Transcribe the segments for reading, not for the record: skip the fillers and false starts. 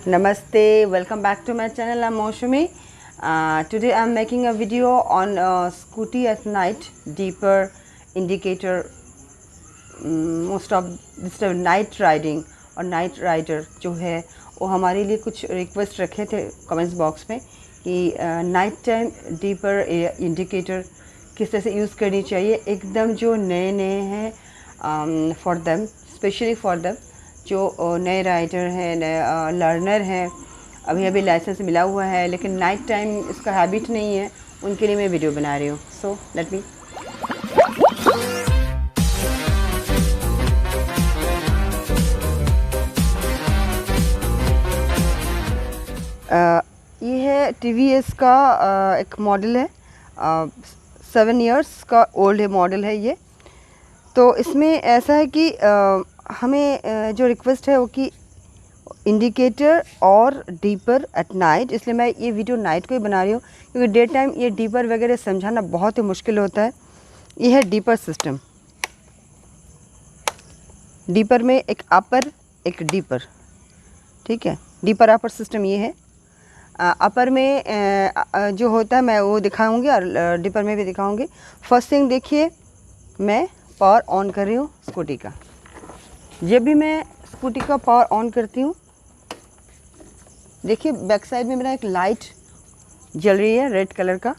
Namaste, welcome back to my channel. I'm Moshumi. Today I'm making a video on scooty at night, deeper indicator. Most of this night riding और night rider जो है वो हमारे लिए कुछ request रखे थे कमेंट्स बॉक्स में कि नाइट टाइम डीपर इंडिकेटर किस तरह से यूज़ करनी चाहिए, एकदम जो नए नए हैं for them, specially for them जो नए राइडर हैं, नए लर्नर हैं, अभी अभी लाइसेंस मिला हुआ है लेकिन नाइट टाइम इसका हैबिट नहीं है, उनके लिए मैं वीडियो बना रही हूँ. सो लेट मी ये है TVS का एक मॉडल है, 7 इयर्स का ओल्ड मॉडल है ये. तो इसमें ऐसा है कि हमें जो रिक्वेस्ट है वो कि इंडिकेटर और डीपर एट नाइट, इसलिए मैं ये वीडियो नाइट को ही बना रही हूँ क्योंकि डे टाइम ये डीपर वगैरह समझाना बहुत ही मुश्किल होता है. ये है डीपर सिस्टम. डीपर में एक अपर एक डीपर, ठीक है, डीपर अपर सिस्टम ये है. अपर में जो होता है मैं वो दिखाऊंगी और डीपर में भी दिखाऊंगी. फर्स्ट थिंग देखिए, मैं पावर ऑन कर रही हूँ स्कूटी का. जब भी मैं स्कूटी का पावर ऑन करती हूँ, देखिए बैक साइड में मेरा एक लाइट जल रही है रेड कलर का.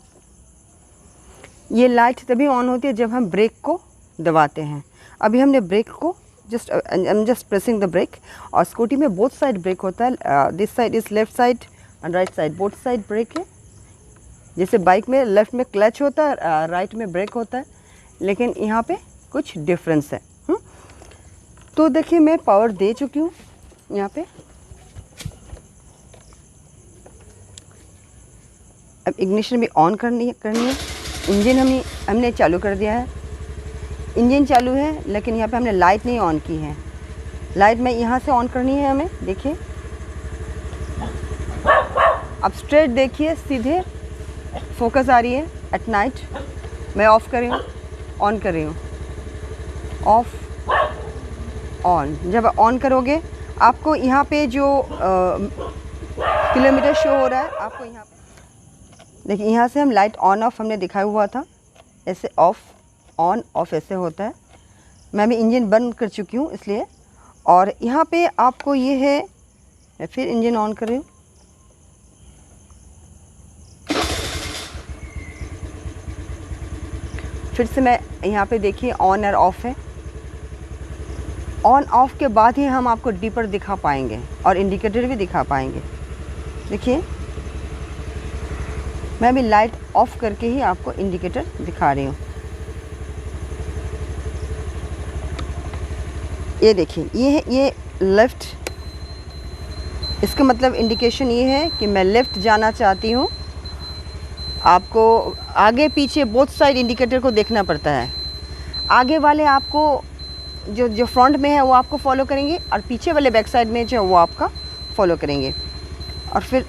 ये लाइट तभी ऑन होती है जब हम ब्रेक को दबाते हैं. अभी हमने ब्रेक को जस्ट प्रेसिंग द ब्रेक, और स्कूटी में बोथ साइड ब्रेक होता है. This side is left side and right side, both side brake है. जैसे बाइक में लेफ़्ट में क्लच होता है, राइट में ब्रेक होता है, लेकिन यहाँ पे कुछ डिफरेंस है. तो देखिए मैं पावर दे चुकी हूँ यहाँ पे. अब इग्निशन भी ऑन करनी है. इंजन हमने चालू कर दिया है. इंजन चालू है लेकिन यहाँ पे हमने लाइट नहीं ऑन की है. लाइट में यहाँ से ऑन करनी है हमें. देखिए अब स्ट्रेट देखिए, सीधे फोकस आ रही है एट नाइट. मैं ऑफ़ कर रही हूँ, ऑन कर रही हूँ, ऑफ ऑन. जब ऑन करोगे आपको यहाँ पे जो किलोमीटर शो हो रहा है आपको यहाँ पे देखिए. यहाँ से हम लाइट ऑन ऑफ हमने दिखाया हुआ था, ऐसे ऑफ ऑन ऑफ ऐसे होता है. मैं भी इंजन बंद कर चुकी हूँ इसलिए. और यहाँ पे आपको ये है, मैं फिर इंजन ऑन कर रही हूँ. फिर से मैं यहाँ पे देखिए ऑन और ऑफ है. ऑन ऑफ के बाद ही हम आपको डीपर दिखा पाएंगे और इंडिकेटर भी दिखा पाएंगे. देखिए मैं भी लाइट ऑफ करके ही आपको इंडिकेटर दिखा रही हूँ. ये देखिए ये है, ये लेफ़्ट. इसका मतलब इंडिकेशन ये है कि मैं लेफ़्ट जाना चाहती हूँ. आपको आगे पीछे बोथ साइड इंडिकेटर को देखना पड़ता है. आगे वाले आपको जो फ्रंट में है वो आपको फॉलो करेंगे और पीछे वाले बैक साइड में जो वो आपका फॉलो करेंगे. और फिर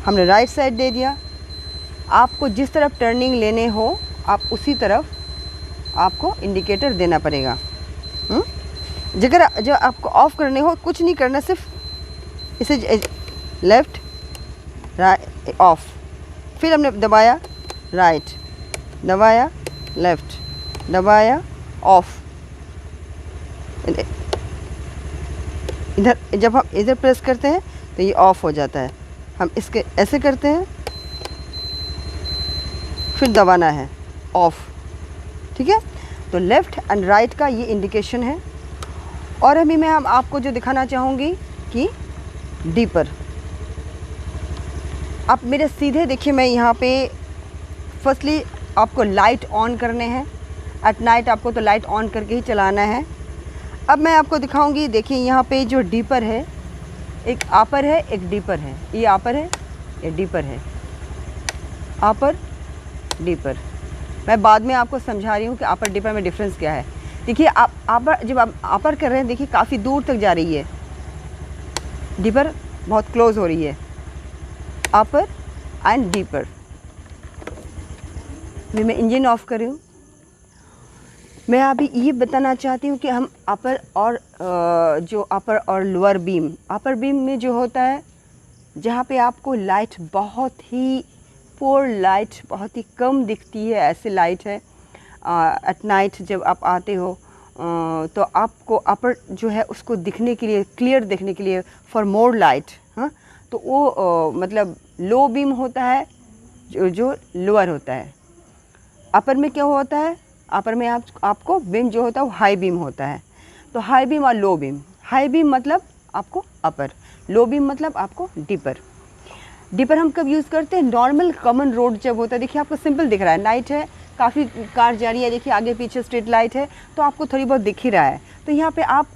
हमने राइट साइड दे दिया. आपको जिस तरफ टर्निंग लेने हो आप उसी तरफ आपको इंडिकेटर देना पड़ेगा. जब आपको ऑफ़ करने हो कुछ नहीं करना, सिर्फ इसे लेफ़्ट राइट ऑफ़. फिर हमने दबाया राइट, दबाया लेफ़्ट, दबाया ऑफ़. इधर जब हम इधर प्रेस करते हैं तो ये ऑफ़ हो जाता है. हम इसके ऐसे करते हैं, फिर दबाना है ऑफ़. ठीक है, तो लेफ़्ट एंड राइट का ये इंडिकेशन है. और अभी मैं आपको जो दिखाना चाहूँगी कि डीपर. आप मेरे सीधे देखिए, मैं यहाँ पे फर्स्टली आपको लाइट ऑन करने हैं. एट नाइट आपको तो लाइट ऑन करके ही चलाना है. अब मैं आपको दिखाऊंगी. देखिए यहाँ पे जो डीपर है, एक अपर है एक डीपर है. ये अपर है, ये डीपर है. अपर डीपर मैं बाद में आपको समझा रही हूँ कि अपर डीपर में डिफरेंस क्या है. देखिए आप अपर, जब आप अपर कर रहे हैं देखिए काफ़ी दूर तक जा रही है, डीपर बहुत क्लोज हो रही है. अपर एंड डीपर. मैं इंजन ऑफ कर रही हूँ. मैं अभी ये बताना चाहती हूँ कि हम अपर और जो अपर और लोअर बीम, अपर बीम में जो होता है जहाँ पे आपको लाइट बहुत ही पोर लाइट, बहुत ही कम दिखती है, ऐसी लाइट है। एट नाइट जब आप आते हो तो आपको अपर जो है उसको दिखने के लिए, क्लियर दिखने के लिए, फॉर मोर लाइट, हाँ, तो वो मतलब लो बीम होता है जो लोअर होता है। अपर में क्या होता है, अपर में आपको बीम जो होता है वो हाई बीम होता है। तो हाई बीम और लो बीम, हाई बीम मतलब आपको अपर, लो बीम मतलब आपको डीपर। डीपर हम कब यूज़ करते हैं, नॉर्मल कॉमन रोड जब होता है, देखिए आपको सिंपल दिख रहा है, नाइट है, काफ़ी कार जा रही है, देखिए आगे पीछे स्ट्रीट लाइट है, तो आपको थोड़ी बहुत दिख ही रहा है, तो यहाँ पे आप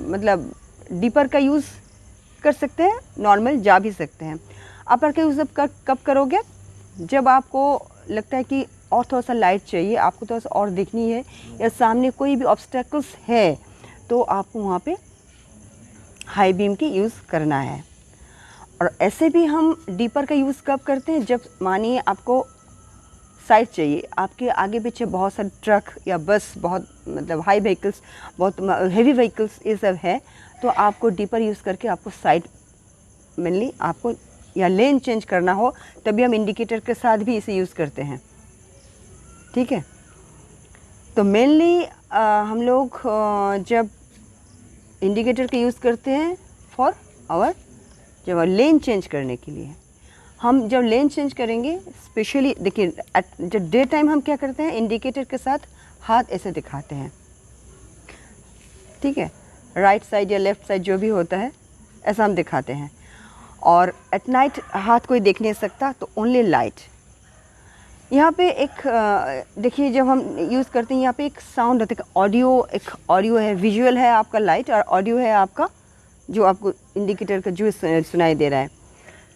मतलब डीपर का यूज़ कर सकते हैं, नॉर्मल जा भी सकते हैं। अपर का यूज़ कब करोगे, जब आपको लगता है कि और थोड़ा सा लाइट चाहिए, आपको थोड़ा सा और दिखनी है, या सामने कोई भी ऑब्स्टेकल्स है, तो आपको वहाँ पे हाई बीम की यूज़ करना है। और ऐसे भी हम डीपर का यूज़ कब करते हैं, जब मानिए आपको साइड चाहिए, आपके आगे पीछे बहुत सारे ट्रक या बस, बहुत मतलब हाई व्हीकल्स, बहुत हेवी व्हीकल्स ये सब है, तो आपको डीपर यूज़ करके आपको साइड मेनली आपको या लेन चेंज करना हो, तभी हम इंडिकेटर के साथ भी इसे यूज़ करते हैं, ठीक है। तो मेनली हम लोग जब इंडिकेटर का यूज़ करते हैं फॉर आवर जब लेन चेंज करने के लिए, हम जब लेन चेंज करेंगे, स्पेशली देखिए जब डे टाइम हम क्या करते हैं, इंडिकेटर के साथ हाथ ऐसे दिखाते हैं, ठीक है, राइट साइड या लेफ़्ट साइड जो भी होता है ऐसा हम दिखाते हैं। और एट नाइट हाथ कोई देख नहीं सकता, तो ओनली लाइट। यहाँ पे एक देखिए जब हम यूज़ करते हैं, यहाँ पे एक साउंड होता है, एक ऑडियो है, विजुअल है आपका लाइट, और ऑडियो है आपका जो आपको इंडिकेटर का जो सुनाई दे रहा है।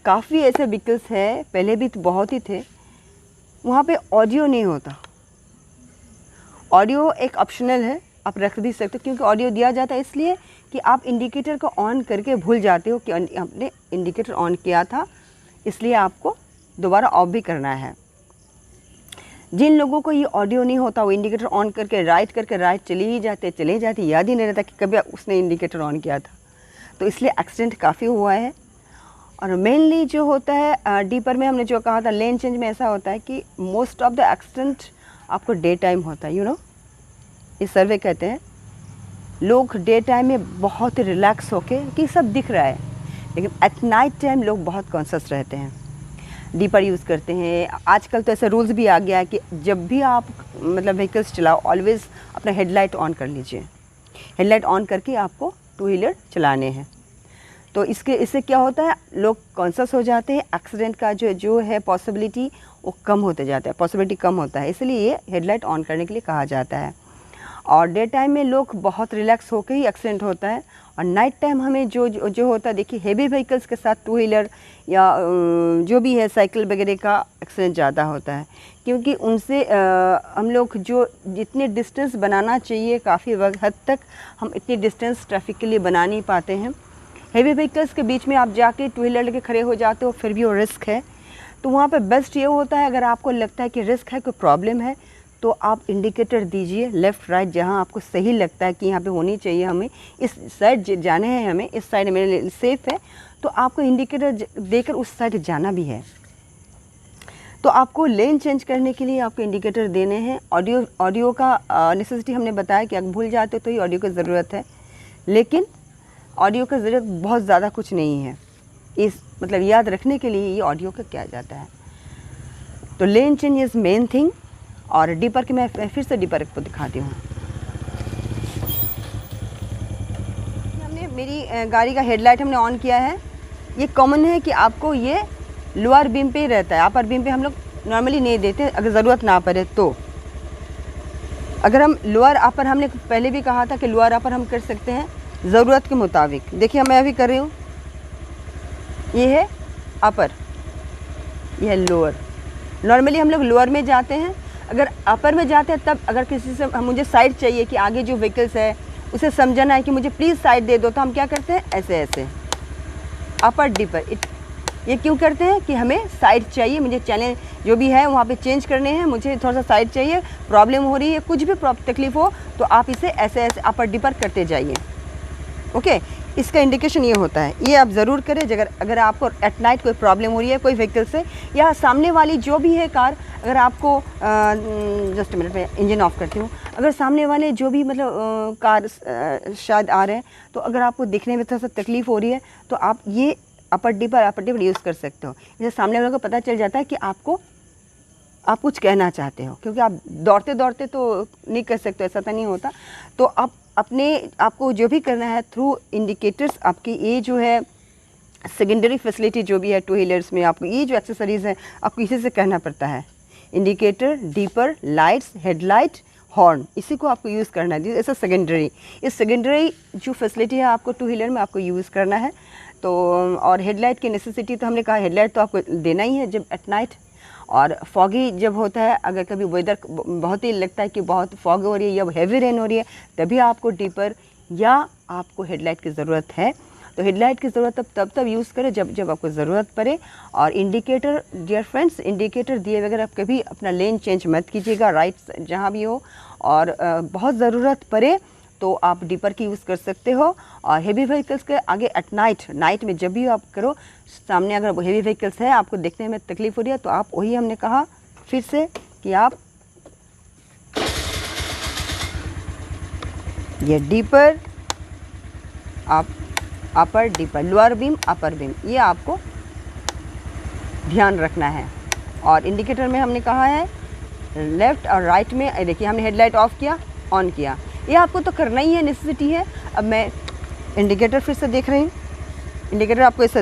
काफ़ी ऐसे व्हीकल्स है, पहले भी तो बहुत ही थे, वहाँ पे ऑडियो नहीं होता। ऑडियो एक ऑप्शनल है, आप रख भी सकते हो, क्योंकि ऑडियो दिया जाता है इसलिए कि आप इंडिकेटर को ऑन करके भूल जाते हो कि आपने इंडिकेटर ऑन किया था, इसलिए आपको दोबारा ऑफ भी करना है। जिन लोगों को ये ऑडियो नहीं होता, वो इंडिकेटर ऑन करके राइट चले ही जाते, याद ही नहीं रहता कि कभी उसने इंडिकेटर ऑन किया था, तो इसलिए एक्सीडेंट काफ़ी हुआ है। और मेनली जो होता है डीपर में, हमने जो कहा था लेन चेंज में, ऐसा होता है कि मोस्ट ऑफ द एक्सीडेंट आपको डे टाइम होता है, यू नो, इस सर्वे कहते हैं लोग डे टाइम में बहुत ही रिलैक्स होके कि सब दिख रहा है, लेकिन एट नाइट टाइम लोग बहुत कॉन्शियस रहते हैं, डीपर यूज़ करते हैं। आजकल तो ऐसा रूल्स भी आ गया है कि जब भी आप मतलब व्हीकल्स चलाओ, ऑलवेज़ अपना हेडलाइट ऑन कर लीजिए, हेडलाइट ऑन करके आपको टू व्हीलर चलाने हैं। तो इससे क्या होता है, लोग कॉन्शियस हो जाते हैं, एक्सीडेंट का जो है पॉसिबिलिटी वो कम होते जाता है, पॉसिबिलिटी कम होता है, इसलिए ये हेडलाइट ऑन करने के लिए कहा जाता है। और डे टाइम में लोग बहुत रिलैक्स होकर ही एक्सीडेंट होता है, और नाइट टाइम हमें जो होता है, देखिए हेवी व्हीकल्स के साथ टू व्हीलर या जो भी है साइकिल वगैरह का एक्सीडेंट ज़्यादा होता है, क्योंकि उनसे हम लोग जो जितने डिस्टेंस बनाना चाहिए, काफ़ी हद तक हम इतनी डिस्टेंस ट्रैफिक के लिए बना नहीं पाते हैं। हेवी व्हीकल्स के बीच में आप जाके टू व्हीलर लेके खड़े हो जाते हो, फिर भी वो रिस्क है, तो वहाँ पे बेस्ट ये होता है, अगर आपको लगता है कि रिस्क है, कोई प्रॉब्लम है, तो आप इंडिकेटर दीजिए लेफ़्ट राइट, जहाँ आपको सही लगता है कि यहाँ पे होनी चाहिए, हमें इस साइड जाने हैं, हमें इस साइड मेरे लिए सेफ़ है, तो आपको इंडिकेटर देकर उस साइड जाना भी है। तो आपको लेन चेंज करने के लिए आपको इंडिकेटर देने हैं। ऑडियो का नेसेसिटी हमने बताया कि अगर भूल जाते हो तो ही ऑडियो की ज़रूरत है, लेकिन ऑडियो की ज़रूरत बहुत ज़्यादा कुछ नहीं है, इस मतलब याद रखने के लिए ये ऑडियो का किया जाता है। तो lane change is main thing. और डीपर की मैं फिर से डीपर को दिखाती हूँ। हमने मेरी गाड़ी का हेडलाइट हमने ऑन किया है, ये कॉमन है कि आपको ये लोअर बीम पे ही रहता है, अपर बीम पे हम लोग नॉर्मली नहीं देते, अगर ज़रूरत ना पड़े तो। अगर हम लोअर अपर, हमने पहले भी कहा था कि लोअर अपर हम कर सकते हैं ज़रूरत के मुताबिक। देखिए मैं अभी कर रही हूँ, ये है अपर, ये है लोअर। नॉर्मली हम लोग लोअर में जाते हैं, अगर अपर में जाते हैं तब अगर किसी से मुझे साइड चाहिए कि आगे जो व्हीकल्स है उसे समझना है कि मुझे प्लीज़ साइड दे दो, तो हम क्या करते हैं, ऐसे ऐसे अपर डीपर, ये क्यों करते हैं कि हमें साइड चाहिए, मुझे चैनल जो भी है वहाँ पे चेंज करने हैं, मुझे थोड़ा सा साइड चाहिए, प्रॉब्लम हो रही है, कुछ भी तकलीफ़ हो तो आप इसे ऐसे ऐसे अपर डिपर करते जाइए। ओके, इसका इंडिकेशन ये होता है, ये आप ज़रूर करें। अगर आपको एट नाइट कोई प्रॉब्लम हो रही है कोई व्हीकल से, या सामने वाली जो भी है कार, अगर आपको जस्ट मिनट में इंजन ऑफ करती हूँ, अगर सामने वाले जो भी मतलब कार शायद आ रहे हैं, तो अगर आपको देखने में थोड़ा सा तकलीफ़ हो रही है तो आप ये अपर डिपर यूज़ कर सकते हो। इससे सामने वाले को पता चल जाता है कि आप कुछ कहना चाहते हो, क्योंकि आप दौड़ते दौड़ते तो नहीं कर सकते, ऐसा तो नहीं होता। तो आप आपको जो भी करना है थ्रू इंडिकेटर्स, आपकी ये जो है सेकेंडरी फैसिलिटी जो भी है टू व्हीलर्स में, आपको ये जो एक्सेसरीज़ हैं आपको इसी से कहना पड़ता है। Indicator, deeper, lights, headlight, horn, इसी को आपको यूज़ करना है। ऐसा सेकेंडरी, इस सेकेंडरी जो फैसिलिटी है आपको टू व्हीलर में आपको यूज़ करना है। तो और हेडलाइट की नेसेसिटी तो हमने कहा हेडलाइट तो आपको देना ही है जब एट नाइट, और फॉगी जब होता है, अगर कभी वेदर बहुत ही लगता है कि बहुत फॉग हो रही है या हैवी रेन हो रही है, तभी आपको डीपर या आपको हेडलाइट की ज़रूरत है। तो हेडलाइट की ज़रूरत तब यूज़ करें जब आपको ज़रूरत पड़े। और इंडिकेटर, डियर फ्रेंड्स, इंडिकेटर दिए बगैर आप कभी अपना लेन चेंज मत कीजिएगा, राइट जहाँ भी हो। और बहुत ज़रूरत पड़े तो आप डीपर की यूज़ कर सकते हो। और हेवी व्हीकल्स के आगे एट नाइट में जब भी आप करो, सामने अगर हेवी व्हीकल्स है आपको देखने में तकलीफ़ हो रही है, तो आप वही हमने कहा फिर से कि आप ये डीपर, आप अपर डीपर, लोअर बीम, अपर बीम, ये आपको ध्यान रखना है। और इंडिकेटर में हमने कहा है लेफ़्ट और राइट में, देखिए हमने हेडलाइट ऑफ किया, ऑन किया, ये आपको तो करना ही है, नेसेसिटी है। अब मैं इंडिकेटर फिर से देख रही हूँ। इंडिकेटर आपको ऐसे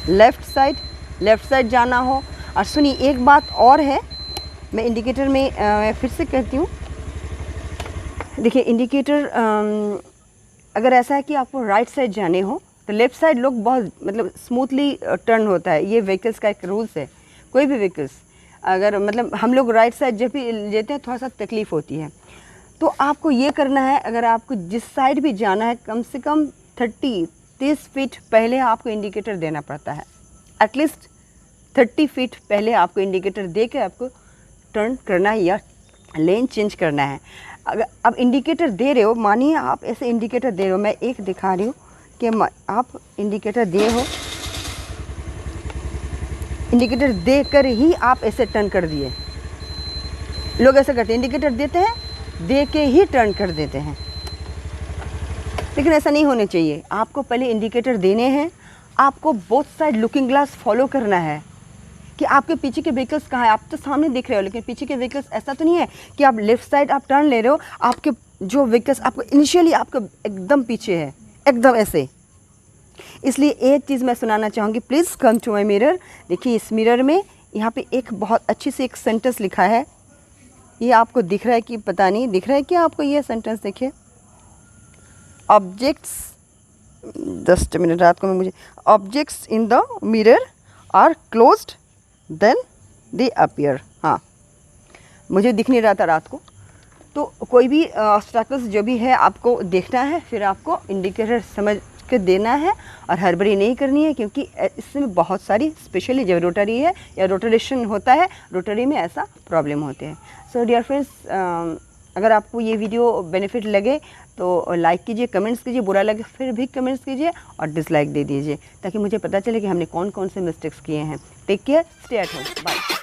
लेफ़्ट साइड जाना हो। और सुनिए एक बात और है, मैं इंडिकेटर में फिर से कहती हूँ, देखिए इंडिकेटर अगर ऐसा है कि आपको राइट साइड जाने हो तो लेफ़्ट साइड लोग बहुत मतलब स्मूथली टर्न होता है, ये व्हीकल्स का एक रूल्स है। कोई भी व्हीकल्स अगर मतलब हम लोग राइट साइड जब भी लेते हैं थोड़ा सा तकलीफ़ होती है। तो आपको ये करना है, अगर आपको जिस साइड भी जाना है कम से कम 30 फीट पहले आपको इंडिकेटर देना पड़ता है। एटलीस्ट 30 फीट पहले आपको इंडिकेटर दे के आपको टर्न करना है या लेन चेंज करना है। अगर आप इंडिकेटर दे रहे हो, मानिए आप ऐसे इंडिकेटर दे रहे हो, मैं एक दिखा रही हूँ कि आप इंडिकेटर दे हो, इंडिकेटर देकर ही आप ऐसे टर्न कर दिए। लोग ऐसे करते हैं, इंडिकेटर देते हैं, दे के ही टर्न कर देते हैं, लेकिन ऐसा नहीं होना चाहिए। आपको पहले इंडिकेटर देने हैं, आपको both side looking glass follow करना है कि आपके पीछे के व्हीकल्स कहाँ हैं। आप तो सामने दिख रहे हो, लेकिन पीछे के व्हीकल्स, ऐसा तो नहीं है कि आप लेफ़्ट साइड आप टर्न ले रहे हो, आपके जो व्हीकल्स आपको इनिशियली आपको एकदम पीछे है, एकदम ऐसे। इसलिए एक चीज़ मैं सुनाना चाहूँगी, please come to my mirror. देखिए इस मिरर में यहाँ पे एक बहुत अच्छी सी एक सेंटेंस लिखा है, ये आपको दिख रहा है कि पता नहीं दिख रहा है कि आपको ये सेंटेंस देखिए, ऑब्जेक्ट्स, जस्ट मिनट, रात को मैं मुझे, objects in the mirror are closed then they appear. हाँ, मुझे दिख नहीं रहा था रात को। तो कोई भी ऑब्स्टैकल्स जो भी है आपको देखना है, फिर आपको इंडिकेटर समझ के देना है और हड़बड़ी नहीं करनी है, क्योंकि इसमें बहुत सारी, स्पेशली जब रोटरी है या रोटेशन होता है, रोटरी में ऐसा प्रॉब्लम होते हैं। सो डियर फ्रेंड्स, अगर आपको ये वीडियो बेनिफिट लगे तो लाइक कीजिए, कमेंट्स कीजिए, बुरा लगे फिर भी कमेंट्स कीजिए और डिसलाइक दे दीजिए, ताकि मुझे पता चले कि हमने कौन कौन से मिस्टेक्स किए हैं। Take care, stay at home, bye.